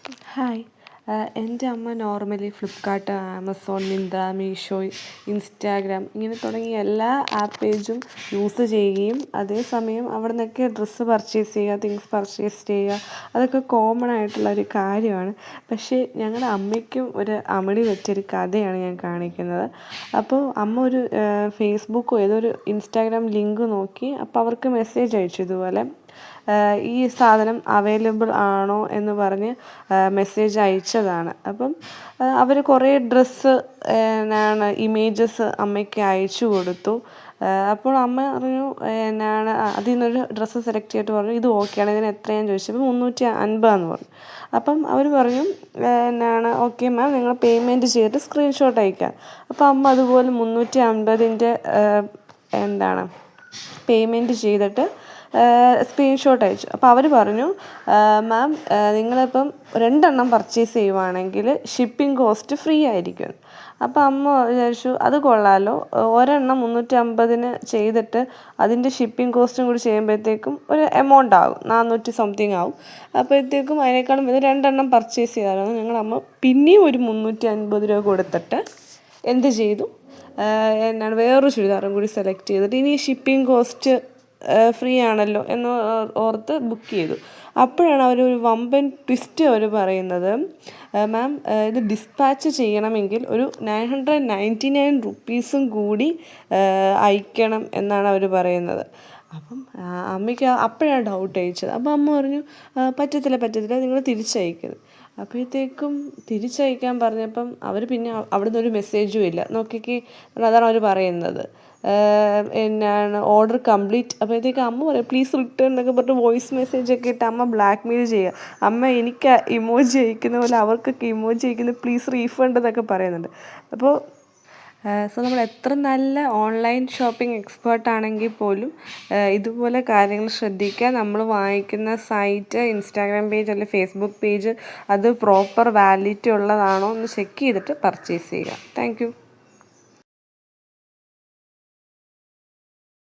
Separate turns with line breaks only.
Hi. എൻ്റെ അമ്മ normally Flipkart, Amazon, Myntra, Meesho, Instagram ഇങ്ങനെ തുടങ്ങിയ എല്ലാ ആപ്പ് പേജും യൂസ് ചെയ്യുകയും അതേസമയം അവിടെ നിന്നൊക്കെ ഡ്രസ്സ് പർച്ചേസ് ചെയ്യുക, തിങ്സ് പർച്ചേസ് ചെയ്യുക, അതൊക്കെ കോമൺ ആയിട്ടുള്ള ഒരു കാര്യമാണ്. പക്ഷേ ഞങ്ങളുടെ അമ്മയ്ക്കും ഒരു അമളി വെച്ചൊരു കഥയാണ് ഞാൻ കാണിക്കുന്നത്. അപ്പോൾ അമ്മ ഒരു ഫേസ്ബുക്കോ ഏതൊരു ഇൻസ്റ്റാഗ്രാം ലിങ്ക് നോക്കി. അപ്പോൾ അവർക്ക് മെസ്സേജ് അയച്ചു ഇതുപോലെ ഈ സാധനം അവൈലബിൾ ആണോ എന്ന് പറഞ്ഞ് മെസ്സേജ് അയച്ചതാണ്. അപ്പം അവർ കുറേ ഡ്രസ്സ് ഇമേജസ് അമ്മയ്ക്ക് അയച്ചു കൊടുത്തു. അപ്പോൾ അമ്മ പറഞ്ഞു അതിൽ നിന്നൊരു ഡ്രസ്സ് സെലക്ട് ചെയ്തിട്ട് പറഞ്ഞു ഇത് ഓക്കെയാണ്, ഇതിന് എത്രയാണെന്ന് ചോദിച്ചപ്പോൾ 350 പറഞ്ഞു. അപ്പം അവർ പറഞ്ഞു ഓക്കെ മാം, നിങ്ങൾ പേയ്മെൻറ്റ് ചെയ്തിട്ട് സ്ക്രീൻഷോട്ട് അയക്കാം. അപ്പോൾ അമ്മ അതുപോലെ 350-ൻ്റെ പേയ്മെൻറ്റ് ചെയ്തിട്ട് സ്ക്രീൻഷോട്ട് അയച്ചു. അപ്പോൾ അവർ പറഞ്ഞു മാം, നിങ്ങളിപ്പം 2 പർച്ചേസ് ചെയ്യുവാണെങ്കിൽ ഷിപ്പിംഗ് കോസ്റ്റ് ഫ്രീ ആയിരിക്കും. അപ്പോൾ അമ്മ വിചാരിച്ചു അത് കൊള്ളാമല്ലോ, 350 ചെയ്തിട്ട് അതിൻ്റെ ഷിപ്പിംഗ് കോസ്റ്റും കൂടി ചെയ്യുമ്പോഴത്തേക്കും ഒരു എമൗണ്ട് ആകും, 400 സംതിങ് ആവും. അപ്പോഴത്തേക്കും അതിനേക്കാളും ഇത് 2 പർച്ചേസ് ചെയ്തായിരുന്നു. ഞങ്ങളമ്മ പിന്നെയും ഒരു 350 രൂപ കൊടുത്തിട്ട് എന്ത് ചെയ്തു, വേറൊരു ചുരിദാറും കൂടി സെലക്ട് ചെയ്തിട്ട് ഇനി ഷിപ്പിംഗ് കോസ്റ്റ് ഫ്രീ ആണല്ലോ എന്ന് ഓർത്ത് ബുക്ക് ചെയ്തു. അപ്പോഴാണ് അവരൊരു വമ്പൻ ട്വിസ്റ്റ് അവർ പറയുന്നത്, മാം ഇത് ഡിസ്പാച്ച് ചെയ്യണമെങ്കിൽ ഒരു 999 റുപ്പീസും കൂടി അയക്കണം എന്നാണ് അവർ പറയുന്നത്. അപ്പം അമ്മയ്ക്ക് അപ്പോഴാണ് ഡൗട്ട് അയച്ചത്. അപ്പോൾ അമ്മ പറഞ്ഞു പറ്റത്തില്ല, നിങ്ങൾ തിരിച്ചയക്കരുത്. അപ്പോഴത്തേക്കും തിരിച്ചയക്കാൻ പറഞ്ഞപ്പം അവർ പിന്നെ അവിടെ നിന്നൊരു മെസ്സേജും ഇല്ല. നോക്കിക്ക് അതാണ് അവർ പറയുന്നത്, ഓർഡർ കംപ്ലീറ്റ്. അപ്പോഴത്തേക്ക് അമ്മ പറയും പ്ലീസ് റിട്ടേൺ എന്നൊക്കെ പറഞ്ഞിട്ട് വോയിസ് മെസ്സേജൊക്കെ ഇട്ട് അമ്മ ബ്ലാക്ക് മെയിൽ ചെയ്യുക. അമ്മ എനിക്ക് ഇമോജി അയക്കുന്ന പോലെ അവർക്കൊക്കെ ഇമോജി അയക്കുന്നത് പ്ലീസ് റീഫണ്ട് എന്നൊക്കെ പറയുന്നുണ്ട്. അപ്പോൾ നമ്മൾ എത്ര നല്ല ഓൺലൈൻ ഷോപ്പിംഗ് എക്സ്പേർട്ട് ആണെങ്കിൽ പോലും ഇതുപോലെ കാര്യങ്ങൾ ശ്രദ്ധിക്കുക. നമ്മൾ വാങ്ങിക്കുന്ന സൈറ്റ്, ഇൻസ്റ്റാഗ്രാം പേജ് അല്ലെങ്കിൽ ഫേസ്ബുക്ക് പേജ് അത് പ്രോപ്പർ വാലിഡിറ്റി ഉള്ളതാണോ എന്ന് ചെക്ക് ചെയ്തിട്ട് പർച്ചേസ് ചെയ്യുക. Thank you.